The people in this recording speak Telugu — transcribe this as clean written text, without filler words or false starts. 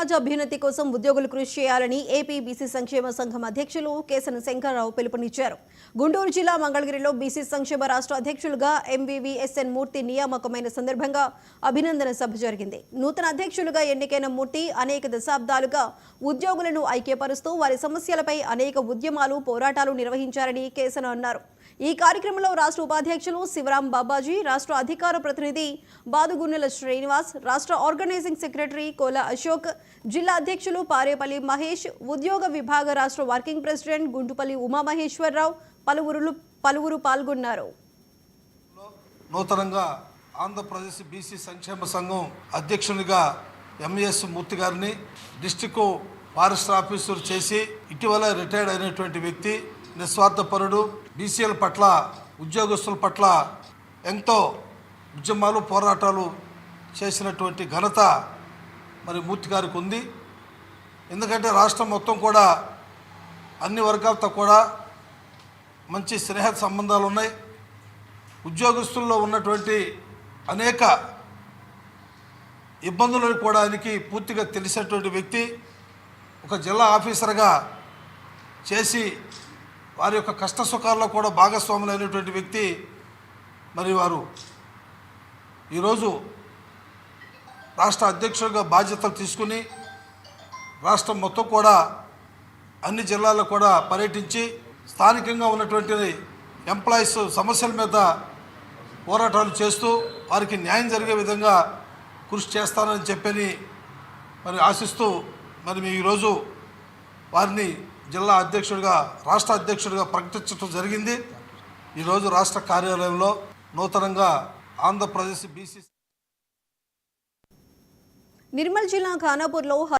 సమాజ అభ్యున్నతి కోసం ఉద్యోగులు కృషి చేయాలని ఏపీ బీసీ సంక్షేమ సంఘం అధ్యక్షులు కేసన శంకర్రావు పిలుపునిచ్చారు. గుంటూరు జిల్లా మంగళగిరిలో బీసీ సంక్షేమ రాష్ట్ర అధ్యక్షులుగా ఎంవీవీఎస్ఎన్ మూర్తి నియామకమైన సందర్భంగా అభినందన సభ జరిగింది. నూతన అధ్యక్షులుగా ఎన్నికైన మూర్తి అనేక దశాబ్దాలుగా ఉద్యోగులను ఐక్యపరుస్తూ వారి సమస్యలపై అనేక ఉద్యమాలు పోరాటాలు నిర్వహించారని కేసన అన్నారు. ఈ కార్యక్రమంలో రాష్ట్ర ఉపాధ్యక్షులు శివరాం బాబాజీ, రాష్ట్ర అధికార ప్రతినిధి బాదుగున్నెల శ్రీనివాస్, రాష్ట్ర ఆర్గనైజింగ్ సెక్రటరీ కోల అశోక్, జిల్లా అధ్యక్షులు పారేపల్లి మహేష్, ఉద్యోగ విభాగ రాష్ట్ర వర్కింగ్ ప్రెసిడెంట్ గుంటుపల్లి ఉమామహేశ్వరరావు పలువురు పాల్గొన్నారు. నూతనంగా ఆంధ్రప్రదేశ్ బీసీ సంక్షేమ సంఘం అధ్యక్షునిగా ఎంఎస్ మూర్తి గారిని డిస్ట్రిక్ట్ ఫారెస్ట్ ఆఫీసర్ చేసి ఇటీవల రిటైర్డ్ అయినటువంటి వ్యక్తి, నిస్వార్థపరుడు, బీసీల పట్ల ఉద్యోగస్తుల పట్ల ఎంతో ఉద్యమాలు పోరాటాలు చేసినటువంటి ఘనత మరి మూర్తి గారికి ఉంది. ఎందుకంటే రాష్ట్రం మొత్తం కూడా అన్ని వర్గాలతో కూడా మంచి స్నేహ సంబంధాలు ఉన్నాయి. ఉద్యోగస్తుల్లో ఉన్నటువంటి అనేక ఇబ్బందులను కూడా ఆయనకి పూర్తిగా తెలిసినటువంటి వ్యక్తి. ఒక జిల్లా ఆఫీసర్గా చేసి వారి యొక్క కష్ట సుఖాల్లో కూడా భాగస్వాములైనటువంటి వ్యక్తి. మరి వారు ఈరోజు రాష్ట్ర అధ్యక్షుడిగా బాధ్యతలు తీసుకుని రాష్ట్రం మొత్తం కూడా అన్ని జిల్లాల్లో కూడా పర్యటించి స్థానికంగా ఉన్నటువంటి ఎంప్లాయీస్ సమస్యల మీద పోరాటాలు చేస్తూ వారికి న్యాయం జరిగే విధంగా కృషి చేస్తానని చెప్పని మరి ఆశిస్తూ మరి ఈరోజు వారిని జిల్లా అధ్యక్షుడిగా, రాష్ట్ర అధ్యక్షుడిగా ప్రకటించడం జరిగింది. ఈరోజు రాష్ట్ర కార్యాలయంలో నూతనంగా ఆంధ్రప్రదేశ్ బీసీ నిర్మల్ జిల్లా ఖానాపూర్లో